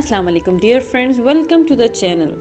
السلام علیکم dear friends, welcome to the channel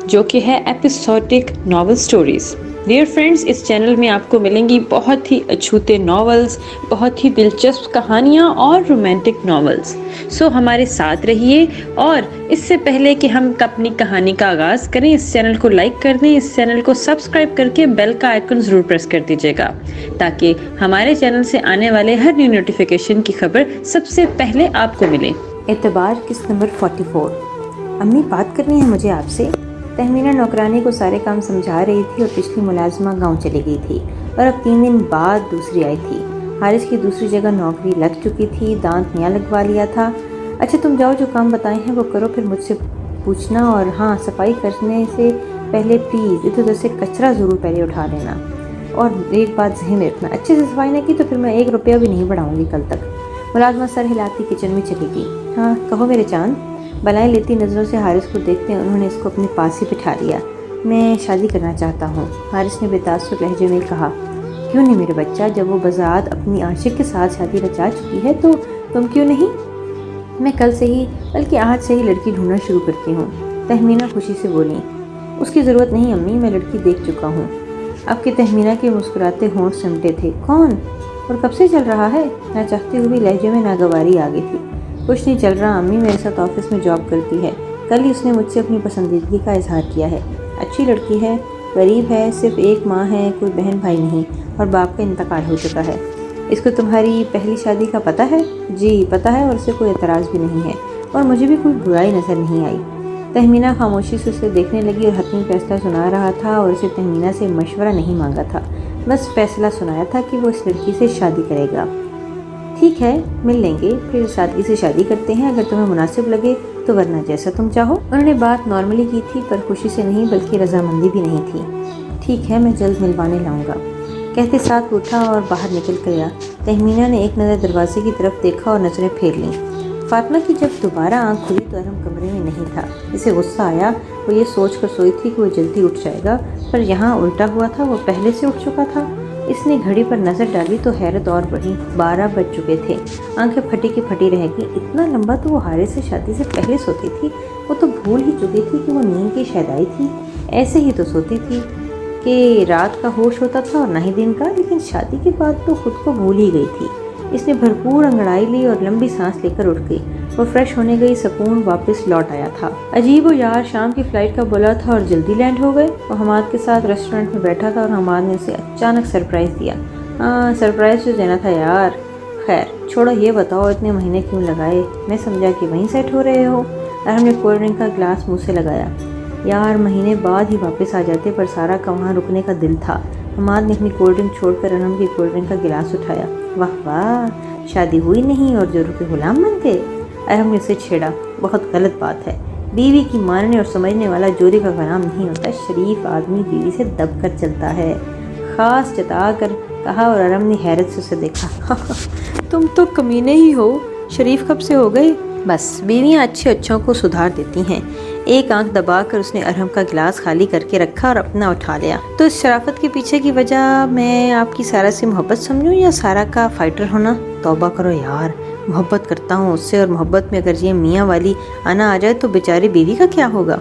جو کہ ہے episodic novel stories. Dear friends, اس چینل میں آپ کو ملیں گی بہت ہی اچھوتے ناولز، بہت ہی دلچسپ کہانیاں اور رومانٹک ناولز۔ سو ہمارے ساتھ رہیے، اور اس سے پہلے کہ ہم اپنی کہانی کا آغاز کریں، اس چینل کو لائک کر دیں، اس چینل کو سبسکرائب کر کے بیل کا آئیکن ضرور پریس کر دیجیے گا تاکہ ہمارے چینل سے آنے والے ہر نیو نوٹیفیکیشن کی خبر سب سے پہلے آپ کو ملے۔ اعتبار قسط نمبر 44۔ امی بات کرنی ہے مجھے آپ سے۔ تہمینہ نوکرانی کو سارے کام سمجھا رہی تھی اور پچھلی ملازمہ گاؤں چلی گئی تھی اور اب 3 دن بعد دوسری آئی تھی۔ حارث کی دوسری جگہ نوکری لگ چکی تھی، دانت نیا لگوا لیا تھا۔ اچھا تم جاؤ، جو کام بتائے ہیں وہ کرو، پھر مجھ سے پوچھنا، اور ہاں صفائی کرنے سے پہلے پلیز ادھر ادھر سے کچرا ضرور پہلے اٹھا لینا، اور ایک بات ذہن میں رکھنا، اچھے سے صفائی نہ کی تو پھر میں 1 روپیہ بھی نہیں بڑھاؤں گی کل تک۔ ملازمہ سر ہلاتی کچن میں چلی گئی۔ ہاں کہو میرے چاند۔ بلائیں لیتی نظروں سے حارث کو دیکھتے ہیں انہوں نے اس کو اپنے پاس ہی بٹھا لیا۔ میں شادی کرنا چاہتا ہوں، حارث نے بے تاثر لہجے میں کہا۔ کیوں نہیں میرے بچہ، جب وہ بذات اپنی عاشق کے ساتھ شادی رچا چکی ہے تو تم کیوں نہیں؟ میں کل سے ہی بلکہ آج سے ہی لڑکی ڈھونڈنا شروع کرتی ہوں، تہمینہ خوشی سے بولی۔ اس کی ضرورت نہیں امی، میں لڑکی دیکھ چکا ہوں۔ اب کہ تہمینہ کے مسکراتے ہونٹ سمٹے تھے۔ کون اور کب سے چل رہا ہے؟ نہ چاہتے ہوئے لہجے میں ناگواری آ گئی تھی۔ کچھ نہیں چل رہا امی، میرے ساتھ آفس میں جاب کرتی ہے، کل ہی اس نے مجھ سے اپنی پسندیدگی کا اظہار کیا ہے۔ اچھی لڑکی ہے، غریب ہے، صرف ایک ماں ہے، کوئی بہن بھائی نہیں، اور باپ کا انتقال ہو چکا ہے۔ اس کو تمہاری پہلی شادی کا پتہ ہے؟ جی پتہ ہے، اور اسے کوئی اعتراض بھی نہیں ہے، اور مجھے بھی کوئی برائی نظر نہیں آئی۔ تہمینہ خاموشی سے اسے دیکھنے لگی اور حتمی فیصلہ سنا رہا تھا، اور اسے تہمینہ سے مشورہ نہیں مانگا تھا، بس فیصلہ سنایا تھا کہ وہ اس لڑکی سے شادی کرے گا۔ ٹھیک ہے، مل لیں گے، پھر سادگی سے شادی کرتے ہیں اگر تمہیں مناسب لگے تو، ورنہ جیسا تم چاہو۔ انہوں نے بات نارملی کی تھی، پر خوشی سے نہیں بلکہ رضامندی بھی نہیں تھی۔ ٹھیک ہے، میں جلد ملوانے لاؤں گا، کہتے ساتھ اٹھا اور باہر نکل گیا۔ تہمینہ نے ایک نظر دروازے کی طرف دیکھا اور نظریں پھیر لیں۔ فاطمہ کی جب دوبارہ آنکھ کھلی تو ارحم کمرے میں نہیں تھا۔ اسے غصہ آیا، وہ یہ سوچ کر سوئی تھی کہ وہ جلدی اٹھ جائے گا، پر یہاں الٹا ہوا تھا، وہ پہلے سے اٹھ چکا تھا۔ اس نے گھڑی پر نظر ڈالی تو حیرت اور بڑھی، 12 بج چکے تھے۔ آنکھیں پھٹی کی پھٹی رہ گئی۔ اتنا لمبا تو وہ حارث سے شادی سے پہلے سوتی تھی، وہ تو بھول ہی چکی تھی کہ وہ نیند کی شیدائی تھی۔ ایسے ہی تو سوتی تھی کہ رات کا ہوش ہوتا تھا اور نہ ہی دن کا، لیکن شادی کے بعد تو خود کو بھول ہی گئی تھی۔ اس نے بھرپور انگڑائی لی اور لمبی سانس لے کر اٹھ گئی۔ وہ فریش ہونے گئی، سکون واپس لوٹ آیا تھا۔ عجیب و یار، شام کی فلائٹ کا بولا تھا اور جلدی لینڈ ہو گئے۔ وہ حماد کے ساتھ ریسٹورنٹ میں بیٹھا تھا اور حماد نے اسے اچانک سرپرائز دیا۔ ہاں سرپرائز جو دینا تھا یار۔ خیر چھوڑو، یہ بتاؤ اتنے مہینے کیوں لگائے؟ میں سمجھا کہ وہیں سیٹ ہو رہے ہو۔ ارحم نے کولڈ ڈرنک کا گلاس منہ سے لگایا۔ یار مہینے بعد ہی واپس آ جاتے، پر سارا کا وہاں رکنے کا دل تھا۔ حماد نے اپنی کولڈ ڈرنک چھوڑ کر ارحم کی کولڈ ڈرنک کا گلاس اٹھایا۔ واہ واہ، شادی ہوئی نہیں اور جوروں کے غلام بن گئے؟ ارحم نے اسے چھیڑا۔ بہت غلط بات ہے، بیوی کی ماننے اور سمجھنے والا جوری کا غلام نہیں ہوتا، شریف آدمی بیوی سے دب کر چلتا ہے، خاص جتا کر کہا، اور ارحم نے حیرت سے اسے دیکھا۔ تم تو کمینے ہی ہو، شریف کب سے ہو گئے؟ بس بیویاں اچھوں کو سدھار دیتی ہیں۔ ایک آنکھ دبا کر اس نے ارحم کا گلاس خالی کر کے رکھا اور اپنا اٹھا لیا۔ تو اس شرافت کے پیچھے کی وجہ میں آپ کی سارا سے محبت سمجھوں یا سارا کا فائٹر ہونا؟ توبہ کرو یار، محبت کرتا ہوں اس سے، اور محبت میں اگر یہ میاں والی آنا آ جائے تو بیچاری بیوی کا کیا ہوگا؟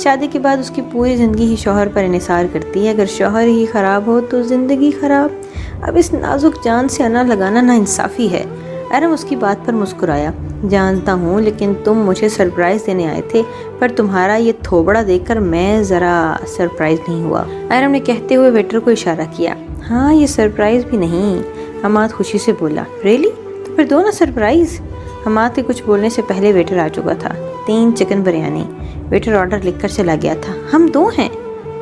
شادی کے بعد اس کی پوری زندگی ہی شوہر پر انحصار کرتی ہے، اگر شوہر ہی خراب ہو تو زندگی خراب۔ اب اس نازک جان سے انا لگانا ناانصافی ہے۔ ارحم اس کی بات پر مسکرایا۔ جانتا ہوں، لیکن تم مجھے سرپرائز دینے آئے تھے، پر تمہارا یہ تھوبڑا دیکھ کر میں ذرا سرپرائز نہیں ہوا۔ ارحم نے کہتے ہوئے ویٹر کو اشارہ کیا۔ ہاں یہ سرپرائز بھی نہیں، حماد خوشی سے بولا۔ ریلی؟ تو پھر دو نا سرپرائز۔ حماد کے کچھ بولنے سے پہلے ویٹر آ چکا تھا۔ 3 چکن بریانی۔ ویٹر آرڈر لکھ کر چلا گیا تھا۔ ہم 2 ہیں۔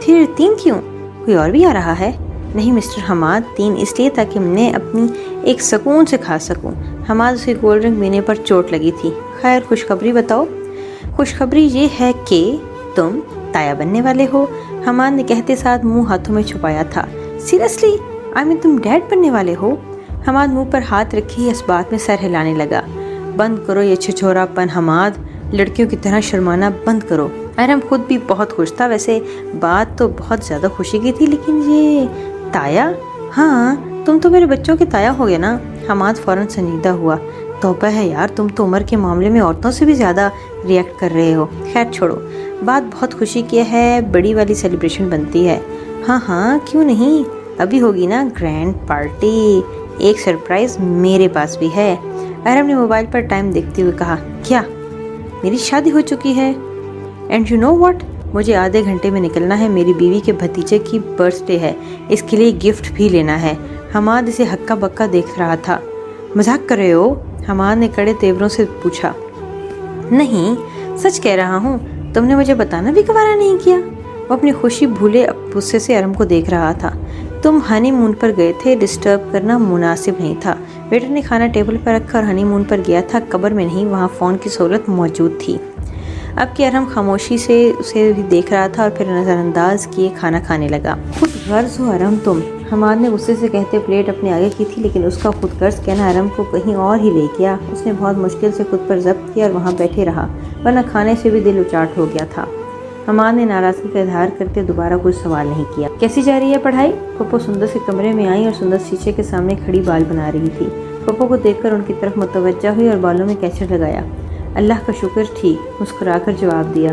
پھر 3 کیوں؟ کوئی اور بھی آ رہا ہے؟ نہیں مسٹر حماد، 3 اس لیے تاکہ میں اپنی ایک سکون سے کھا سکوں۔ حماد اسے کولڈ ڈرنک پینے پر چوٹ لگی تھی۔ خیر خوشخبری بتاؤ۔ خوشخبری یہ ہے کہ تم تایا بننے والے ہو، حماد نے کہتے ساتھ منہ ہاتھوں میں چھپایا تھا۔ سیریسلی؟ تم ڈیڈ بننے والے ہو؟ حماد منہ پر ہاتھ رکھی اس بات میں سر ہلانے لگا۔ بند کرو یہ چھچورا پن حماد، لڑکیوں کی طرح شرمانا بند کرو۔ ارحم خود بھی بہت خوش تھا، ویسے بات تو بہت زیادہ خوشی کی تھی، لیکن یہ تایا؟ ہاں تم تو میرے بچوں کے تایا ہو گے نا۔ حماد فوراً سنجیدہ ہوا۔ توبہ ہے یار, تم تو عمر کے معاملے میں عورتوں سے بھی زیادہ ریئیکٹ کر رہے ہو. خیر چھوڑو, بات بہت خوشی کی ہے, بڑی والی سیلیبریشن بنتی ہے. ہاں کیوں نہیں, ابھی ہوگی نا گرینڈ پارٹی. ایک سرپرائز میرے پاس بھی ہے. ارم نے موبائل پر ٹائم دیکھتے ہوئے کہا. کیا, میری شادی ہو چکی ہے؟ اینڈ یو نو واٹ, مجھے آدھے گھنٹے میں نکلنا ہے, میری بیوی کے بھتیجے کی برتھ ڈے ہے, اس کے لیے گفٹ بھی لینا ہے. حماد اسے ہکا بکا دیکھ رہا تھا. مذاق کر رہے ہو؟ حماد نے کڑے تیوروں سے پوچھا. نہیں, سچ کہہ رہا ہوں, تم نے مجھے بتانا بھی گوارا نہیں کیا. وہ اپنی خوشی بھولے غصے سے ارم کو دیکھ رہا تھا. تم ہنی مون پر گئے تھے, ڈسٹرب کرنا مناسب نہیں تھا. ویٹر نے کھانا ٹیبل پر رکھا اور ہنی مون پر گیا تھا, قبر میں نہیں, وہاں فون کی سہولت موجود تھی. اب کہ ارم خاموشی سے اسے بھی دیکھ رہا تھا اور پھر نظر انداز کیے کھانا کھانے لگا. خود غرض ہو ارم تم, حماد نے غصے سے کہتے پلیٹ اپنے آگے کی تھی, لیکن اس کا خود غرض کہنا ارم کو کہیں اور ہی لے گیا. اس نے بہت مشکل سے خود پر ضبط کیا اور وہاں بیٹھے رہا, ورنہ کھانے سے بھی دل اچاٹ ہو گیا تھا. حماد نے ناراضگی کا اظہار کرتے دوبارہ کوئی سوال نہیں کیا. کیسی جا رہی ہے پڑھائی؟ پھپھو سندر کے کمرے میں آئی اور سندر شیشے کے سامنے کھڑی بال بنا رہی تھی. پھپھو کو دیکھ کر ان کی طرف متوجہ ہوئی اور بالوں میں کیچڑ لگایا. اللہ کا شکر, ٹھیک, مسکرا کر جواب دیا.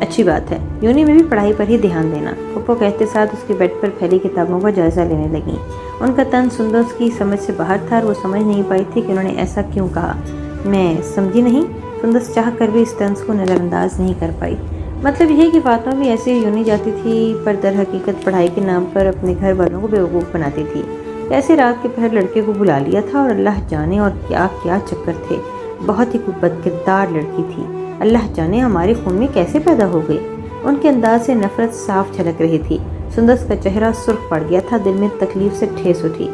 اچھی بات ہے, یونی میں بھی پڑھائی پر ہی دھیان دینا. پھپھو کہتے ساتھ اس کے بیڈ پر پھیلی کتابوں کا جائزہ لینے لگیں. ان کا طنز سندر کی سمجھ سے باہر تھا اور وہ سمجھ نہیں پائی تھی کہ انہوں نے ایسا کیوں کہا. میں سمجھی نہیں. سندر چاہ کر بھی اس طنز کو نظر انداز نہیں کر پائی. مطلب یہ کہ فاطمہ بھی ایسے یونی جاتی تھی, پر در حقیقت پڑھائی کے نام پر اپنے گھر والوں کو بیوقوف بناتی تھی. ایسے رات کے پہر لڑکے کو بلا لیا تھا اور اللہ جانے اور کیا کیا چکر تھے. بہت ہی بد کردار لڑکی تھی, اللہ جانے ہمارے خون میں کیسے پیدا ہو گئی. ان کے انداز سے نفرت صاف جھلک رہی تھی. سندس کا چہرہ سرخ پڑ گیا تھا, دل میں تکلیف سے ٹھیس اٹھی.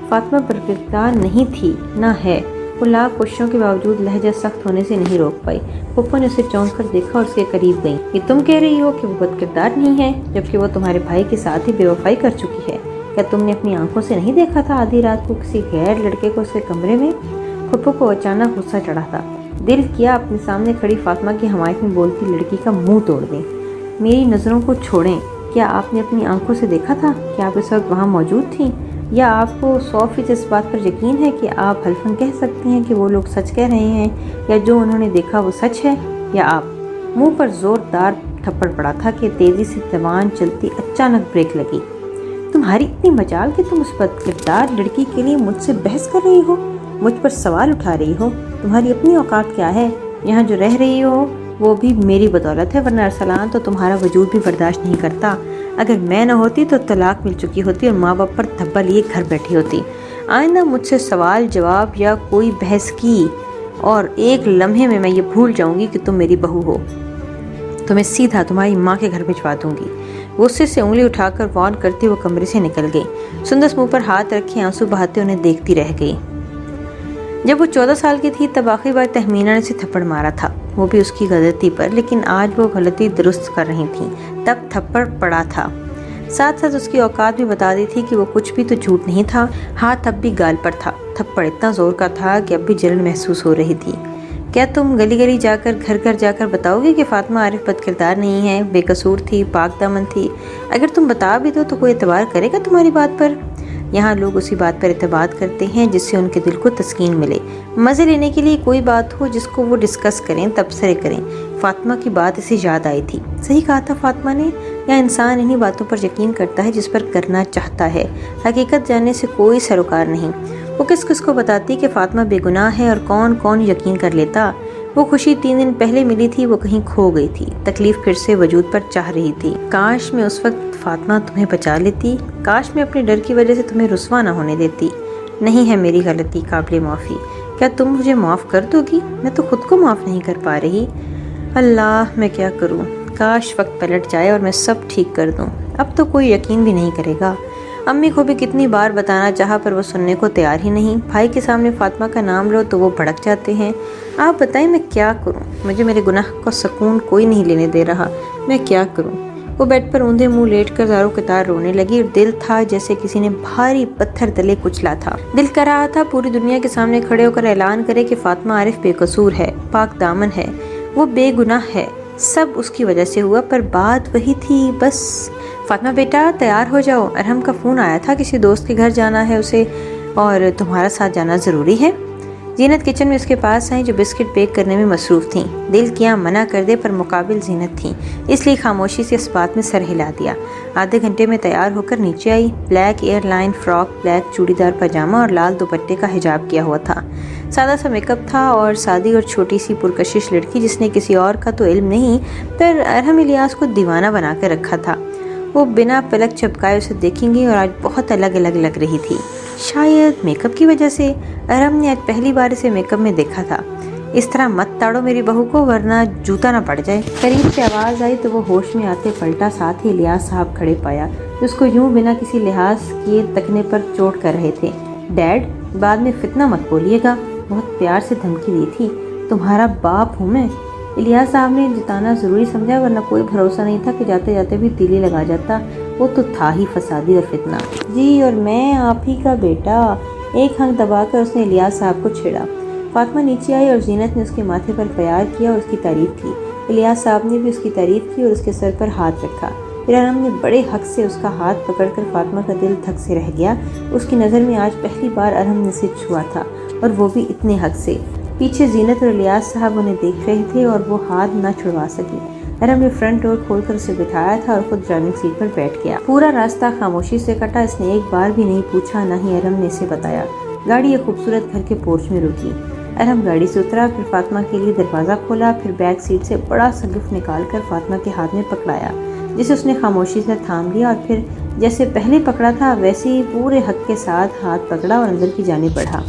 فاطمہ بد کردار نہیں تھی, نہ ہے. وہ لاکھ کوششوں کے باوجود لہجہ سخت ہونے سے نہیں روک پائی. پھپھو نے اسے چونک کر دیکھا اور اس کے قریب گئی. یہ تم کہہ رہی ہو کہ وہ بد کردار نہیں ہے, جبکہ وہ تمہارے بھائی کے ساتھ ہی بے وفائی کر چکی ہے. کیا تم نے اپنی آنکھوں سے نہیں دیکھا تھا آدھی رات کو کسی غیر لڑکے کو اس کے کمرے میں؟ پھپھو کو اچانک غصہ چڑھا تھا. دل کیا اپنے سامنے کھڑی فاطمہ کی حمایت میں بولتی لڑکی کا منہ توڑ دیں. میری نظروں کو چھوڑیں. کیا آپ نے اپنی آنکھوں سے دیکھا تھا؟ کیا آپ اس وقت وہاں موجود تھیں؟ یا آپ کو 100% اس بات پر یقین ہے کہ آپ حلفاً کہہ سکتی ہیں کہ وہ لوگ سچ کہہ رہے ہیں, یا جو انہوں نے دیکھا وہ سچ ہے؟ یا آپ منہ پر زوردار تھپڑ پڑا تھا کہ تیزی سے زبان چلتی اچانک بریک لگی. تمہاری اتنی مجال کہ تم اس بد کردار لڑکی کے لیے مجھ سے بحث کر رہی ہو, مجھ پر سوال اٹھا رہی ہو. تمہاری اپنی اوقات کیا ہے؟ یہاں جو رہ رہی ہو وہ بھی میری بدولت ہے, ورنہ ارسلان تو تمہارا وجود بھی برداشت نہیں کرتا. اگر میں نہ ہوتی تو طلاق مل چکی ہوتی اور ماں باپ پر دھبا لیے گھر بیٹھی ہوتی. آئندہ مجھ سے سوال جواب یا کوئی بحث کی اور ایک لمحے میں یہ بھول جاؤں گی کہ تم میری بہو ہو, تو میں سیدھا تمہاری ماں کے گھر بھجوا دوں گی. غصے سے انگلی اٹھا کر وارن کرتے وہ کمرے سے نکل گئی. سندس منہ پر ہاتھ رکھے آنسو بہاتے انہیں دیکھتی رہ گئی. جب وہ 14 سال کی تھی تب آخری بار تہمینہ نے اسے تھپڑ مارا تھا, وہ بھی اس کی غلطی پر, لیکن آج وہ غلطی درست کر رہی تھیں تب تھپڑ پڑا تھا. ساتھ ساتھ اس کی اوقات بھی بتا دی تھی کہ وہ کچھ بھی تو جھوٹ نہیں تھا. ہاتھ اب بھی گال پر تھا. تھپڑ اتنا زور کا تھا کہ اب بھی جلن محسوس ہو رہی تھی. کیا تم گلی گلی جا کر گھر گھر جا کر بتاؤ گے کہ فاطمہ عارف بد کردار نہیں ہے, بے قصور تھی, پاک دامن تھی؟ اگر تم بتا بھی دو تو کوئی اعتبار کرے گا تمہاری بات پر؟ یہاں لوگ اسی بات پر اعتماد کرتے ہیں جس سے ان کے دل کو تسکین ملے. مزے لینے کے لیے کوئی بات ہو جس کو وہ ڈسکس کریں, تبصرے کریں. فاطمہ کی بات اسے یاد آئی تھی. صحیح کہا تھا فاطمہ نے, یا انسان انہی باتوں پر یقین کرتا ہے جس پر کرنا چاہتا ہے. حقیقت جاننے سے کوئی سروکار نہیں. وہ کس کس کو بتاتی کہ فاطمہ بے گناہ ہے اور کون کون یقین کر لیتا. وہ خوشی 3 دن پہلے ملی تھی, وہ کہیں کھو گئی تھی. تکلیف پھر سے وجود پر چاہ رہی تھی. کاش میں اس وقت فاطمہ تمہیں بچا لیتی, کاش میں اپنے ڈر کی وجہ سے تمہیں رسوا نہ ہونے دیتی. نہیں ہے میری غلطی قابل معافی. کیا تم مجھے معاف کر دو گی؟ میں تو خود کو معاف نہیں کر پا رہی. اللہ میں کیا کروں, کاش وقت پلٹ جائے اور میں سب ٹھیک کر دوں. اب تو کوئی یقین بھی نہیں کرے گا. امی کو بھی کتنی بار بتانا چاہا پر وہ سننے کو تیار ہی نہیں. بھائی کے سامنے فاطمہ کا نام لو تو وہ بھڑک جاتے ہیں. آپ بتائیں میں کیا کروں, مجھے میرے گناہ کا سکون کوئی نہیں لینے دے رہا. میں کیا کروں؟ وہ بیڈ پر اوندھے منہ لیٹ کر زاروں قطار رونے لگی اور دل تھا جیسے کسی نے بھاری پتھر تلے کچلا تھا. دل کر رہا تھا پوری دنیا کے سامنے کھڑے ہو کر اعلان کرے کہ فاطمہ عارف بے قصور ہے, پاک دامن ہے, وہ بے گناہ ہے, سب اس کی وجہ سے ہوا. پر بات وہی تھی بس. فاطمہ بیٹا تیار ہو جاؤ, ارحم کا فون آیا تھا, کسی دوست کے گھر جانا ہے اسے اور تمہارا ساتھ جانا ضروری ہے. زینت کچن میں اس کے پاس آئیں جو بسکٹ بیک کرنے میں مصروف تھیں۔ دل کیا منع کر دے پر مقابل زینت تھیں، اس لیے خاموشی سے اس بات میں سر ہلا دیا۔ آدھے گھنٹے میں تیار ہو کر نیچے آئی۔ Black air line frock, black چوڑی دار پاجامہ اور لال دوپٹے کا حجاب کیا ہوا تھا۔ سادہ سا میک اپ تھا اور سادی اور چھوٹی سی پرکشش لڑکی جس نے کسی اور کا تو علم نہیں پر ارحم الیاس کو دیوانہ بنا کر رکھا تھا۔ وہ بنا پلک چپکائے اسے دیکھیں گی اور آج بہت الگ الگ لگ رہی تھی۔ شاید میک اپ کی وجہ سے ارحم نے آج پہلی بار اسے میک اپ میں دیکھا تھا۔ اس طرح مت تاڑو میری بہو کو ورنہ جوتا نہ پڑ جائے۔ قریب سے آواز آئی تو وہ ہوش میں آتے پلٹا، ساتھ ہی الیاس صاحب کھڑے پایا جو اس کو یوں بنا کسی لحاظ کیے تکنے پر چوٹ کر رہے تھے۔ ڈیڈ، بعد میں فتنہ مت بولیے گا، بہت پیار سے دھمکی دی تھی۔ تمہارا باپ ہوں میں۔ الیاس صاحب نے جتانا ضروری سمجھا ورنہ کوئی بھروسہ نہیں تھا کہ جاتے جاتے بھی تیلی لگا جاتا۔ وہ تو تھا ہی فسادی اور فتنہ۔ جی، اور میں آپ ہی کا بیٹا۔ ایک ہنک دبا کر اس نے الیاس صاحب کو چھیڑا۔ فاطمہ نیچے آئی اور زینت نے اس کے ماتھے پر پیار کیا اور اس کی تعریف کی۔ الیاس صاحب نے بھی اس کی تعریف کی اور اس کے سر پر ہاتھ رکھا۔ پھر ارحم نے بڑے حق سے اس کا ہاتھ پکڑ کر فاطمہ کا دل دھک سے رہ گیا۔ اس کی نظر میں آج پہلی بار ارحم نے اسے چھوا تھا اور وہ بھی اتنے حق سے۔ پیچھے زینت اور الیاس صاحب انہیں دیکھ رہے تھے اور وہ ہاتھ نہ چھڑوا سکی۔ ارحم نے فرنٹ ڈور کھول کر اسے بٹھایا تھا اور خود ڈرائیونگ سیٹ پر بیٹھ گیا۔ پورا راستہ خاموشی سے کٹا۔ اس نے ایک بار بھی نہیں پوچھا، نہ ہی ارحم نے اسے بتایا۔ گاڑی ایک خوبصورت گھر کے پورچ میں رکی۔ ارحم گاڑی سے اترا، پھر فاطمہ کے لیے دروازہ کھولا، پھر بیک سیٹ سے بڑا سا گفٹ نکال کر فاطمہ کے ہاتھ میں پکڑایا جسے اس نے خاموشی سے تھام لیا اور پھر جیسے پہلے پکڑا تھا ویسے ہی پورے حق کے ساتھ ہاتھ پکڑا اور اندر کی جانب بڑھا۔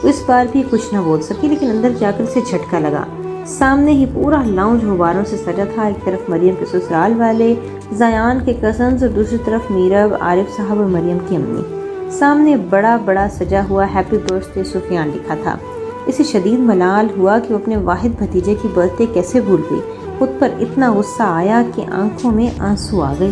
اس بار بھی کچھ نہ بول سکی لیکن اندر جا کر اسے جھٹکا لگا۔ سامنے ہی پورا لاؤنج غباروں سے سجا تھا۔ ایک طرف مریم کے سسرال والے، زیان کے کزنز اور دوسری طرف میرب، عارف صاحب اور مریم کی امی۔ سامنے بڑا بڑا سجا ہوا ہیپی برتھ ڈے سفیان لکھا تھا۔ اسے شدید ملال ہوا کہ وہ اپنے واحد بھتیجے کی برتھ ڈے کیسے بھول گئی۔ خود پر اتنا غصہ آیا کہ آنکھوں میں آنسو آ گئے۔